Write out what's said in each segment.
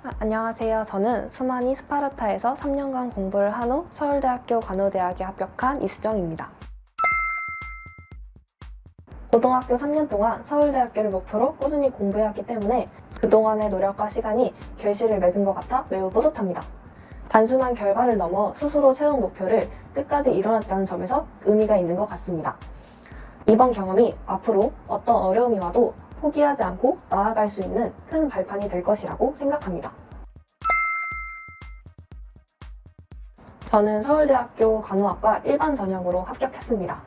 안녕하세요. 저는 수만이 스파르타에서 3년간 공부를 한 후 서울대학교 간호대학에 합격한 이수정입니다. 고등학교 3년 동안 서울대학교를 목표로 꾸준히 공부해왔기 때문에 그동안의 노력과 시간이 결실을 맺은 것 같아 매우 뿌듯합니다. 단순한 결과를 넘어 스스로 세운 목표를 끝까지 이뤄냈다는 점에서 의미가 있는 것 같습니다. 이번 경험이 앞으로 어떤 어려움이 와도 포기하지 않고 나아갈 수 있는 큰 발판이 될 것이라고 생각합니다. 저는 서울대학교 간호학과 일반 전형으로 합격했습니다.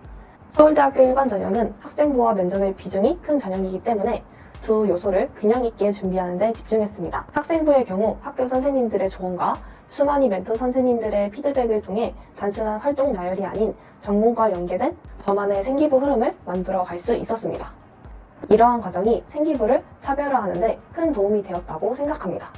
서울대학교 일반 전형은 학생부와 면접의 비중이 큰 전형이기 때문에 두 요소를 균형 있게 준비하는 데 집중했습니다. 학생부의 경우 학교 선생님들의 조언과 수만이 멘토 선생님들의 피드백을 통해 단순한 활동 나열이 아닌 전공과 연계된 저만의 생기부 흐름을 만들어 갈 수 있었습니다. 이러한 과정이 생기부를 차별화하는 데 큰 도움이 되었다고 생각합니다.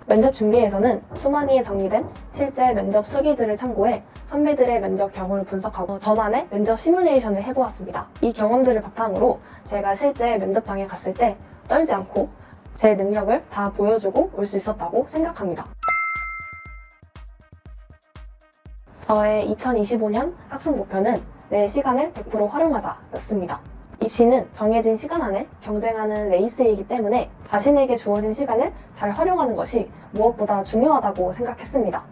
면접 준비에서는 수만이에 정리된 실제 면접 수기들을 참고해 선배들의 면접 경험을 분석하고 저만의 면접 시뮬레이션을 해보았습니다. 이 경험들을 바탕으로 제가 실제 면접장에 갔을 때 떨지 않고 제 능력을 다 보여주고 올 수 있었다고 생각합니다. 저의 2025년 학습 목표는 내 시간을 100% 활용하자 였습니다. 입시는 정해진 시간 안에 경쟁하는 레이스이기 때문에 자신에게 주어진 시간을 잘 활용하는 것이 무엇보다 중요하다고 생각했습니다.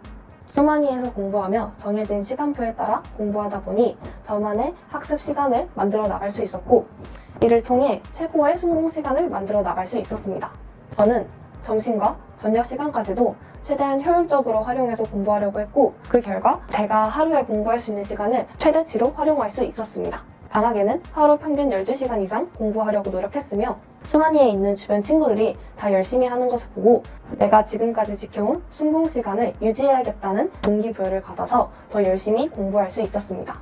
수만이에서 공부하며 정해진 시간표에 따라 공부하다 보니 저만의 학습 시간을 만들어 나갈 수 있었고 이를 통해 최고의 성공 시간을 만들어 나갈 수 있었습니다. 저는 점심과 저녁 시간까지도 최대한 효율적으로 활용해서 공부하려고 했고 그 결과 제가 하루에 공부할 수 있는 시간을 최대치로 활용할 수 있었습니다. 방학에는 하루 평균 12시간 이상 공부하려고 노력했으며 수만이에 있는 주변 친구들이 다 열심히 하는 것을 보고 내가 지금까지 지켜온 순공 시간을 유지해야겠다는 동기부여를 받아서 더 열심히 공부할 수 있었습니다.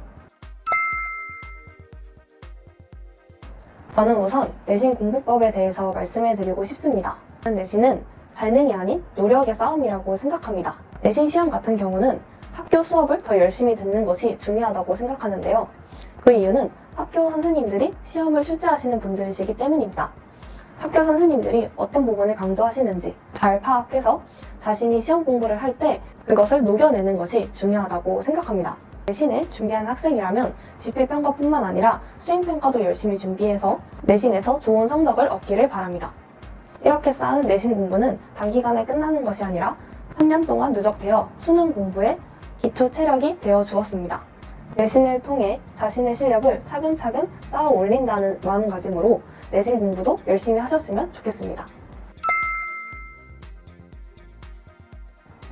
저는 우선 내신 공부법에 대해서 말씀해 드리고 싶습니다. 내신은 재능이 아닌 노력의 싸움이라고 생각합니다. 내신 시험 같은 경우는 학교 수업을 더 열심히 듣는 것이 중요하다고 생각하는데요. 그 이유는 학교 선생님들이 시험을 출제하시는 분들이시기 때문입니다. 학교 선생님들이 어떤 부분을 강조하시는지 잘 파악해서 자신이 시험 공부를 할 때 그것을 녹여내는 것이 중요하다고 생각합니다. 내신을 준비한 학생이라면 지필평가뿐만 아니라 수행평가도 열심히 준비해서 내신에서 좋은 성적을 얻기를 바랍니다. 이렇게 쌓은 내신 공부는 단기간에 끝나는 것이 아니라 3년 동안 누적되어 수능 공부에 기초 체력이 되어 주었습니다. 내신을 통해 자신의 실력을 차근차근 쌓아 올린다는 마음가짐으로 내신 공부도 열심히 하셨으면 좋겠습니다.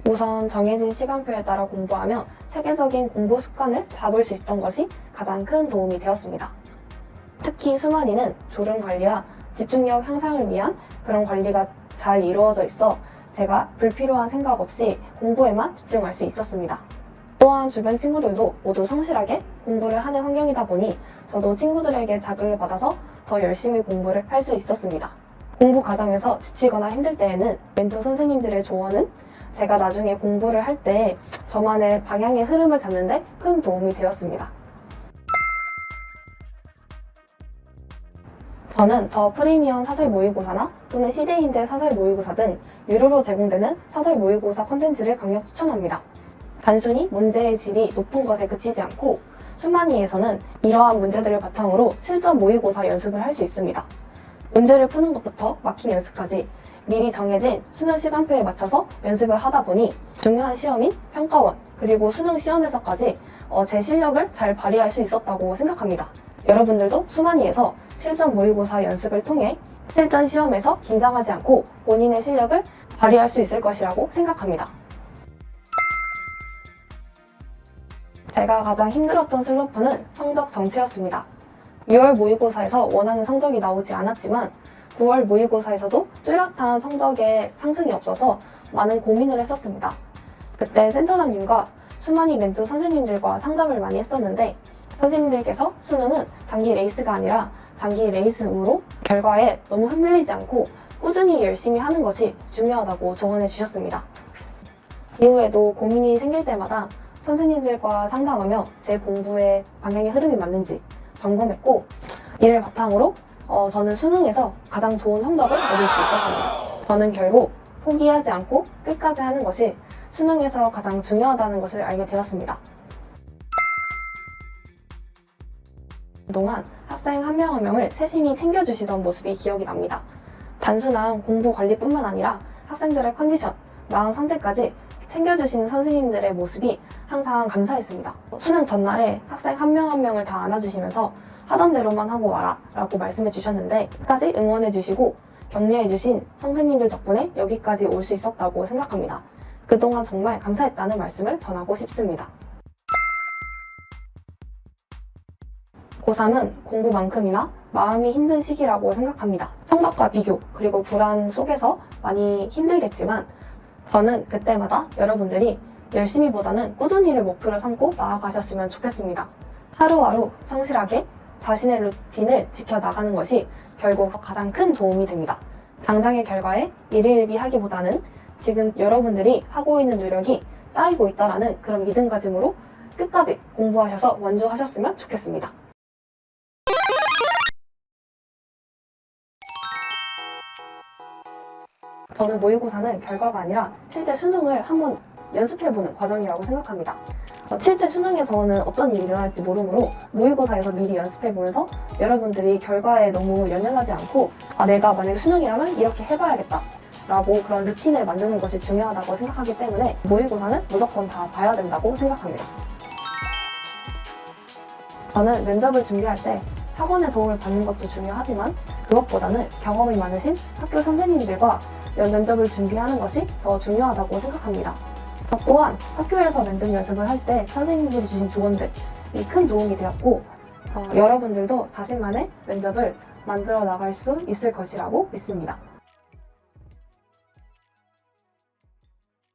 우선 정해진 시간표에 따라 공부하며 체계적인 공부 습관을 잡을 수 있던 것이 가장 큰 도움이 되었습니다. 특히 수만이는 졸음 관리와 집중력 향상을 위한 그런 관리가 잘 이루어져 있어 제가 불필요한 생각 없이 공부에만 집중할 수 있었습니다. 또한 주변 친구들도 모두 성실하게 공부를 하는 환경이다 보니 저도 친구들에게 자극을 받아서 더 열심히 공부를 할 수 있었습니다. 공부 과정에서 지치거나 힘들 때에는 멘토 선생님들의 조언은 제가 나중에 공부를 할 때 저만의 방향의 흐름을 잡는 데 큰 도움이 되었습니다. 저는 더 프리미엄 사설 모의고사나 또는 시대인재 사설 모의고사 등 유료로 제공되는 사설 모의고사 콘텐츠를 강력 추천합니다. 단순히 문제의 질이 높은 것에 그치지 않고 수만이에서는 이러한 문제들을 바탕으로 실전 모의고사 연습을 할 수 있습니다. 문제를 푸는 것부터 막힌 연습까지 미리 정해진 수능 시간표에 맞춰서 연습을 하다 보니 중요한 시험인 평가원 그리고 수능 시험에서까지 제 실력을 잘 발휘할 수 있었다고 생각합니다. 여러분들도 수만이에서 실전 모의고사 연습을 통해 실전 시험에서 긴장하지 않고 본인의 실력을 발휘할 수 있을 것이라고 생각합니다. 제가 가장 힘들었던 슬럼프는 성적 정체였습니다. 6월 모의고사에서 원하는 성적이 나오지 않았지만 9월 모의고사에서도 뚜렷한 성적의 상승이 없어서 많은 고민을 했었습니다. 그때 센터장님과 수만이 멘토 선생님들과 상담을 많이 했었는데 선생님들께서 수능은 단기 레이스가 아니라 장기 레이스이므로 결과에 너무 흔들리지 않고 꾸준히 열심히 하는 것이 중요하다고 조언해 주셨습니다. 이후에도 고민이 생길 때마다 선생님들과 상담하며 제 공부의 방향의 흐름이 맞는지 점검했고 이를 바탕으로 저는 수능에서 가장 좋은 성적을 얻을 수 있었습니다. 저는 결국 포기하지 않고 끝까지 하는 것이 수능에서 가장 중요하다는 것을 알게 되었습니다. 그동안 학생 한 명 한 명을 세심히 챙겨주시던 모습이 기억이 납니다. 단순한 공부 관리뿐만 아니라 학생들의 컨디션, 마음 상태까지 챙겨주시는 선생님들의 모습이 항상 감사했습니다. 수능 전날에 학생 한 명 한 명을 다 안아주시면서 하던 대로만 하고 와라 라고 말씀해 주셨는데 끝까지 응원해 주시고 격려해 주신 선생님들 덕분에 여기까지 올 수 있었다고 생각합니다. 그동안 정말 감사했다는 말씀을 전하고 싶습니다. 고3은 공부만큼이나 마음이 힘든 시기라고 생각합니다. 성적과 비교, 그리고 불안 속에서 많이 힘들겠지만 저는 그때마다 여러분들이 열심히보다는 꾸준히를 목표로 삼고 나아가셨으면 좋겠습니다. 하루하루 성실하게 자신의 루틴을 지켜나가는 것이 결국 가장 큰 도움이 됩니다. 당장의 결과에 일희일비하기보다는 지금 여러분들이 하고 있는 노력이 쌓이고 있다라는 그런 믿음가짐으로 끝까지 공부하셔서 완주하셨으면 좋겠습니다. 저는 모의고사는 결과가 아니라 실제 수능을 한번 연습해보는 과정이라고 생각합니다. 실제 수능에서는 어떤 일이 일어날지 모르므로 모의고사에서 미리 연습해보면서 여러분들이 결과에 너무 연연하지 않고 내가 만약에 수능이라면 이렇게 해봐야겠다 라고 그런 루틴을 만드는 것이 중요하다고 생각하기 때문에 모의고사는 무조건 다 봐야 된다고 생각합니다. 저는 면접을 준비할 때 학원의 도움을 받는 것도 중요하지만 그것보다는 경험이 많으신 학교 선생님들과 면접을 준비하는 것이 더 중요하다고 생각합니다. 저 또한 학교에서 면접 연습을 할 때 선생님들이 주신 조언들이 큰 도움이 되었고 여러분들도 자신만의 면접을 만들어 나갈 수 있을 것이라고 믿습니다.